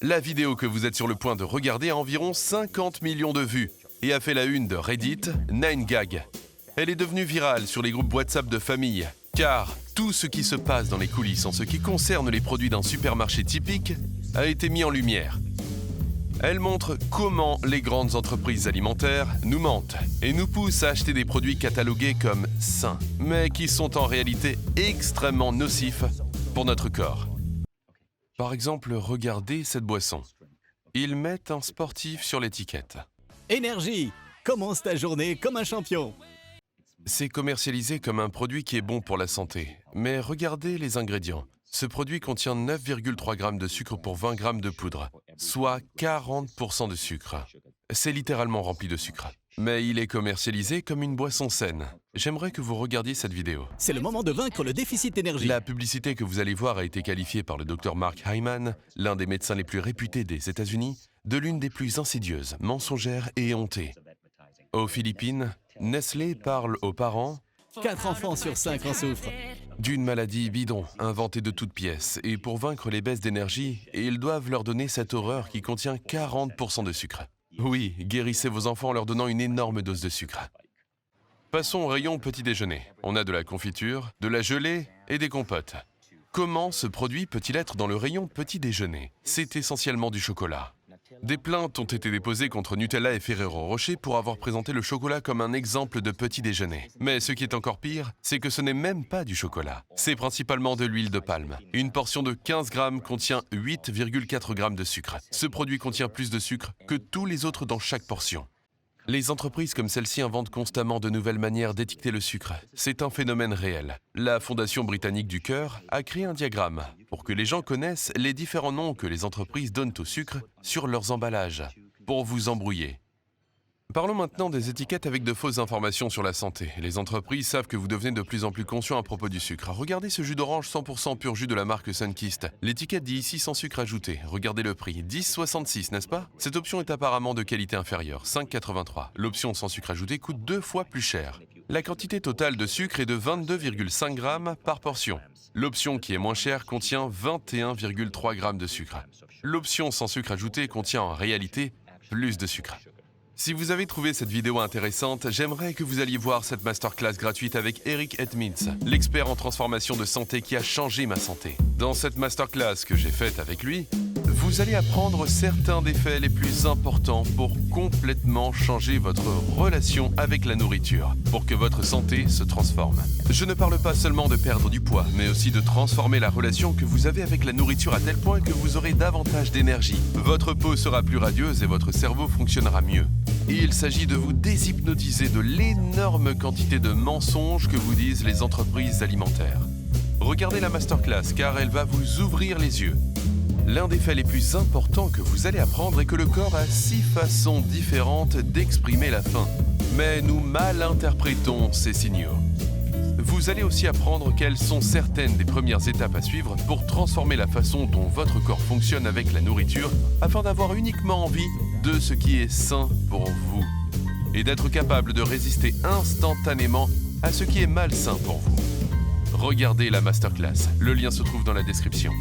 La vidéo que vous êtes sur le point de regarder a environ 50 millions de vues et a fait la une de Reddit, 9gag. Elle est devenue virale sur les groupes WhatsApp de famille, car tout ce qui se passe dans les coulisses en ce qui concerne les produits d'un supermarché typique a été mis en lumière. Elle montre comment les grandes entreprises alimentaires nous mentent et nous poussent à acheter des produits catalogués comme sains, mais qui sont en réalité extrêmement nocifs pour notre corps. Par exemple, regardez cette boisson. Ils mettent un sportif sur l'étiquette. Énergie! Commence ta journée comme un champion! C'est commercialisé comme un produit qui est bon pour la santé. Mais regardez les ingrédients. Ce produit contient 9,3 g de sucre pour 20 g de poudre, soit 40% de sucre. C'est littéralement rempli de sucre. Mais il est commercialisé comme une boisson saine. J'aimerais que vous regardiez cette vidéo. C'est le moment de vaincre le déficit d'énergie. La publicité que vous allez voir a été qualifiée par le Dr Mark Hyman, l'un des médecins les plus réputés des États-Unis, de l'une des plus insidieuses, mensongères et éhontées. Aux Philippines, Nestlé parle aux parents 4 enfants sur 5 en souffrent. d'une maladie bidon, inventée de toutes pièces, et pour vaincre les baisses d'énergie, ils doivent leur donner cette horreur qui contient 40% de sucre. Oui, guérissez vos enfants en leur donnant une énorme dose de sucre. Passons au rayon petit déjeuner. On a de la confiture, de la gelée et des compotes. Comment ce produit peut-il être dans le rayon petit déjeuner? C'est essentiellement du chocolat. Des plaintes ont été déposées contre Nutella et Ferrero Rocher pour avoir présenté le chocolat comme un exemple de petit déjeuner. Mais ce qui est encore pire, c'est que ce n'est même pas du chocolat. C'est principalement de l'huile de palme. Une portion de 15 grammes contient 8,4 g de sucre. Ce produit contient plus de sucre que tous les autres dans chaque portion. Les entreprises comme celle-ci inventent constamment de nouvelles manières d'étiqueter le sucre. C'est un phénomène réel. La Fondation britannique du cœur a créé un diagramme pour que les gens connaissent les différents noms que les entreprises donnent au sucre sur leurs emballages, pour vous embrouiller. Parlons maintenant des étiquettes avec de fausses informations sur la santé. Les entreprises savent que vous devenez de plus en plus conscient à propos du sucre. Regardez ce jus d'orange 100% pur jus de la marque Sunkist. L'étiquette dit ici sans sucre ajouté. Regardez le prix, 10,66, n'est-ce pas? Cette option est apparemment de qualité inférieure, 5,83. L'option sans sucre ajouté coûte 2 fois plus cher. La quantité totale de sucre est de 22,5 g par portion. L'option qui est moins chère contient 21,3 g de sucre. L'option sans sucre ajouté contient en réalité plus de sucre. Si vous avez trouvé cette vidéo intéressante, j'aimerais que vous alliez voir cette masterclass gratuite avec Eric Edmonds, l'expert en transformation de santé qui a changé ma santé. Dans cette masterclass que j'ai faite avec lui, vous allez apprendre certains des faits les plus importants pour complètement changer votre relation avec la nourriture, pour que votre santé se transforme. Je ne parle pas seulement de perdre du poids, mais aussi de transformer la relation que vous avez avec la nourriture à tel point que vous aurez davantage d'énergie. Votre peau sera plus radieuse et votre cerveau fonctionnera mieux. Et il s'agit de vous déshypnotiser de l'énorme quantité de mensonges que vous disent les entreprises alimentaires. Regardez la masterclass car elle va vous ouvrir les yeux. L'un des faits les plus importants que vous allez apprendre est que le corps a 6 façons différentes d'exprimer la faim. Mais nous mal interprétons ces signaux. Vous allez aussi apprendre quelles sont certaines des premières étapes à suivre pour transformer la façon dont votre corps fonctionne avec la nourriture afin d'avoir uniquement envie de ce qui est sain pour vous et d'être capable de résister instantanément à ce qui est malsain pour vous. Regardez la masterclass, le lien se trouve dans la description.